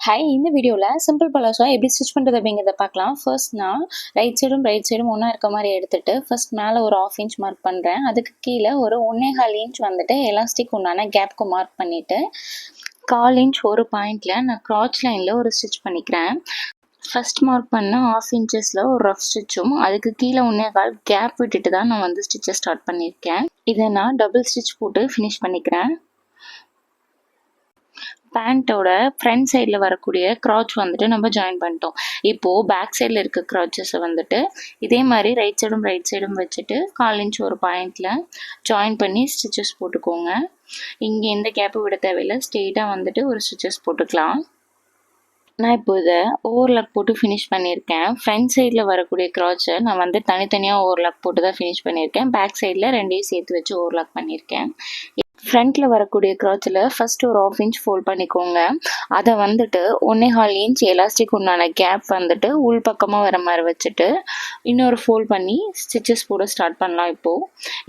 Hi, இந்த வீடியோவில் simple palazzo எப்படி ஸ்டிச் பண்ணுறது அப்படிங்கிறத பார்க்கலாம். ஃபர்ஸ்ட் நான் ரைட் சைடும் ஒன்றா இருக்க மாதிரி எடுத்துகிட்டு ஃபர்ஸ்ட் மேலே ஒரு 1/2 இன்ச் மார்க் பண்ணுறேன். அதுக்கு கீழே ஒரு 1.25 இன்ச் வந்துட்டு எலாஸ்டிக் உண்டான கேப்க்கு மார்க் பண்ணிவிட்டு 1/4 இன்ச் ஒரு பாயிண்டில் நான் க்ராச் லைனில் ஒரு ஸ்டிச் பண்ணிக்கிறேன். ஃபர்ஸ்ட் மார்க் பண்ண 1/2 இன்ச்சஸில் ஒரு ரஃப் ஸ்டிச்சும் அதுக்கு கீழே 1.25 கேப் விட்டுட்டு தான் நான் வந்து ஸ்டிச்சை ஸ்டார்ட் பண்ணியிருக்கேன். இதை நான் டபுள் ஸ்டிச் போட்டு ஃபினிஷ் பண்ணிக்கிறேன். பேண்ட்டோட ஃப்ரண்ட் சைடில் வரக்கூடிய க்ராச் வந்துட்டு நம்ம ஜாயின் பண்ணிட்டோம். இப்போது பேக் சைடில் இருக்க க்ராச்சஸை வந்துட்டு இதே மாதிரி ரைட் சைடும் வச்சுட்டு 1/4 இன்ச் ஒரு பாயிண்டில் ஜாயின் பண்ணி ஸ்டிச்சஸ் போட்டுக்கோங்க. இங்கே எந்த கேப்பு விட தேவையில்லை, ஸ்ட்ரெயிட்டாக வந்துட்டு ஒரு ஸ்டிச்சஸ் போட்டுக்கலாம். நான் இப்போ இதை ஓவர்லாக் போட்டு ஃபினிஷ் பண்ணியிருக்கேன். ஃப்ரண்ட் சைடில் வரக்கூடிய க்ராச்சை நான் வந்து தனித்தனியாக ஓவர்லாக் போட்டு தான் ஃபினிஷ் பண்ணியிருக்கேன். பேக் சைடில் ரெண்டையும் சேர்த்து வச்சு ஓவர்லாக் பண்ணியிருக்கேன். ஃப்ரண்ட்டில் வரக்கூடிய க்ராச்சில் ஃபஸ்ட்டு ஒரு 1/2 இன்ச் ஃபோல்ட் பண்ணிக்கோங்க. அதை வந்துட்டு 1.25 இன்ச் எலாஸ்டிக் உண்டான கேப் வந்துட்டு உள் பக்கமாக வர மாதிரி வச்சுட்டு இன்னொரு ஃபோல்ட் பண்ணி ஸ்டிச்சஸ் போட ஸ்டார்ட் பண்ணலாம். இப்போது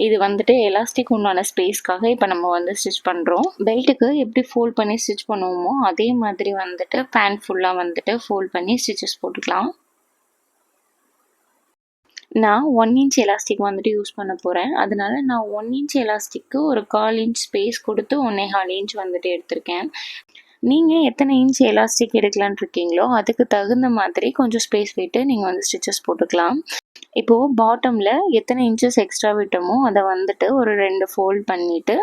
இது வந்துட்டு எலாஸ்டிக் உண்டான ஸ்பேஸ்க்காக இப்போ நம்ம வந்து ஸ்டிச் பண்ணுறோம். பெல்ட்டுக்கு எப்படி ஃபோல்ட் பண்ணி ஸ்டிச் பண்ணுவோமோ அதே மாதிரி வந்துட்டு பேண்ட் ஃபுல்லாக வந்துட்டு ஃபோல்ட் பண்ணி ஸ்டிச்சஸ் போட்டுக்கலாம். நான் 1 இன்ச் எலாஸ்டிக் வந்துட்டு யூஸ் பண்ண போகிறேன். அதனால நான் 1 இன்ச் எலாஸ்டிக்கு ஒரு 1/4 இன்ச் ஸ்பேஸ் கொடுத்து 1.25 இன்ச் வந்துட்டு எடுத்திருக்கேன். நீங்கள் எத்தனை இன்ச் எலாஸ்டிக் எடுக்கலான்னு இருக்கீங்களோ அதுக்கு தகுந்த மாதிரி கொஞ்சம் ஸ்பேஸ் விட்டு நீங்கள் வந்து ஸ்டிச்சஸ் போட்டுக்கலாம். இப்போது பாட்டமில் எத்தனை இன்ச்சஸ் எக்ஸ்ட்ரா விட்டோமோ அதை வந்துட்டு ஒரு 2 ஃபோல்ட் பண்ணிவிட்டு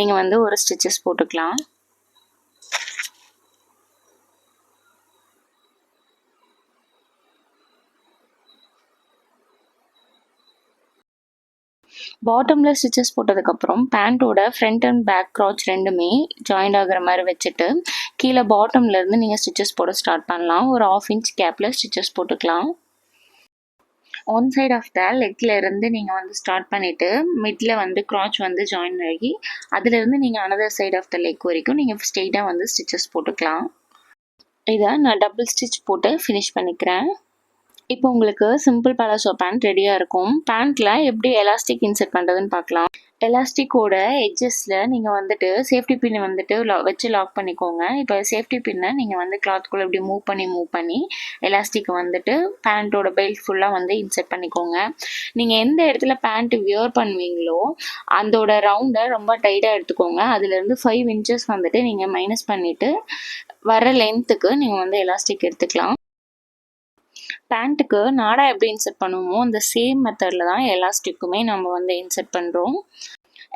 நீங்கள் வந்து ஒரு ஸ்டிச்சஸ் போட்டுக்கலாம். பாட்டமில் ஸ்டிச்சஸ் போட்டதுக்கப்புறம் பேண்ட்டோட ஃப்ரண்ட் அண்ட் பேக் க்ராச் ரெண்டுமே ஜாயிண்ட் ஆகிற மாதிரி வச்சுட்டு கீழே பாட்டம்லேருந்து நீங்கள் ஸ்டிச்சஸ் போட ஸ்டார்ட் பண்ணலாம். ஒரு 1/2 இன்ச் கேப்பில் ஸ்டிச்சஸ் போட்டுக்கலாம். ஒன் சைட் ஆஃப் த லெக்கில் இருந்து நீங்கள் வந்து ஸ்டார்ட் பண்ணிவிட்டு மிடில் வந்து க்ராச் வந்து ஜாயின் ஆகி அதிலிருந்து நீங்கள் another side of the leg வரைக்கும் நீங்கள் ஸ்ட்ரெயிட்டாக வந்து ஸ்டிச்சஸ் போட்டுக்கலாம். இதை நான் டபுள் ஸ்டிச் போட்டு ஃபினிஷ் பண்ணிக்கிறேன். இப்போ உங்களுக்கு சிம்பிள் பலாசோ பேண்ட் ரெடியாக இருக்கும். பேண்ட்டில் எப்படி எலாஸ்டிக் இன்சர்ட் பண்ணுறதுன்னு பார்க்கலாம். எலாஸ்டிக்கோட எட்ஜஸில் நீங்கள் வந்துட்டு சேஃப்டி பின்னை வந்துட்டு வச்சு லாக் பண்ணிக்கோங்க. இப்போ சேஃப்டி பின்னை நீங்கள் வந்து கிளாத்துக்குள்ளே இப்படி மூவ் பண்ணி எலாஸ்டிக்கை வந்துட்டு பேண்ட்டோட பெல்ட் ஃபுல்லாக வந்து இன்சர்ட் பண்ணிக்கோங்க. நீங்கள் எந்த இடத்துல பேண்ட்டு வியர் பண்ணுவீங்களோ அதோட ரவுண்டை ரொம்ப டைட்டாக எடுத்துக்கோங்க. அதுலேருந்து 5 இன்ச்சஸ் வந்துட்டு நீங்கள் மைனஸ் பண்ணிவிட்டு வர லென்த்துக்கு நீங்கள் வந்து எலாஸ்டிக் எடுத்துக்கலாம். பேண்ட்டுக்கு நாடா எப்படி இன்சர்ட் பண்ணுவோமோ அந்த சேம் மெத்தடில் தான் எலாஸ்டிக்குமே நம்ம வந்து இன்சர்ட் பண்ணுறோம்.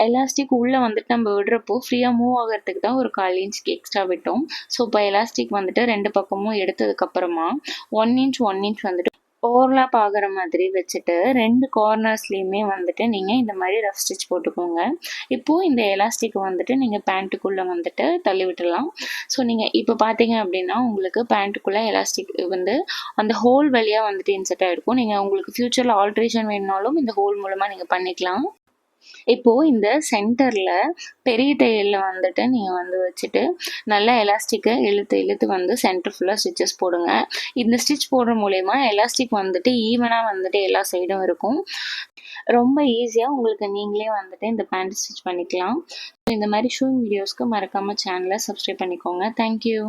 எலாஸ்டிக் உள்ளே வந்துட்டு நம்ம விடுறப்போ ஃப்ரீயாக மூவ் ஆகிறதுக்கு தான் ஒரு 1/4 இன்ச்சுக்கு எக்ஸ்ட்ரா விட்டோம். ஸோ இப்போ எலாஸ்டிக் வந்துட்டு 2 பக்கமும் எடுத்ததுக்கப்புறமா 1 இன்ச் வந்துட்டு ஓவர்லாப் ஆகிற மாதிரி வச்சுட்டு 2 கார்னர்ஸ்லேயுமே வந்துட்டு நீங்கள் இந்த மாதிரி ரஃப் ஸ்டிச் போட்டுக்கோங்க. இப்போது இந்த எலாஸ்டிக் வந்துட்டு நீங்கள் பேண்ட்டுக்குள்ளே வந்துட்டு தள்ளி விட்டுடலாம். ஸோ நீங்கள் இப்போ பார்த்தீங்க அப்படின்னா உங்களுக்கு பேண்ட்டுக்குள்ளே எலாஸ்டிக் வந்து அந்த ஹோல் வழியாக வந்துட்டு இன்சர்ட் ஆகிருக்கும். நீங்கள் உங்களுக்கு ஃப்யூச்சரில் ஆல்ட்ரேஷன் வேணுனாலும் இந்த ஹோல் மூலமாக நீங்கள் பண்ணிக்கலாம். இப்போது இந்த சென்டரில் பெரிய தையலில் வந்துட்டு நீங்கள் வந்து வச்சுட்டு நல்லா எலாஸ்டிக்கை இழுத்து வந்து சென்டர் ஃபுல்லாக ஸ்டிச்சஸ் போடுங்க. இந்த ஸ்டிச் போடுற மூலயமா எலாஸ்டிக் வந்துட்டு ஈவனாக வந்துட்டு எல்லா சைடும் இருக்கும். ரொம்ப ஈஸியாக உங்களுக்கு நீங்களே வந்துட்டு இந்த பேண்ட் ஸ்டிச் பண்ணிக்கலாம். இந்த மாதிரி ஷூ வீடியோஸ்க்கு மறக்காமல் சேனலை சப்ஸ்கிரைப் பண்ணிக்கோங்க. தேங்க்யூ.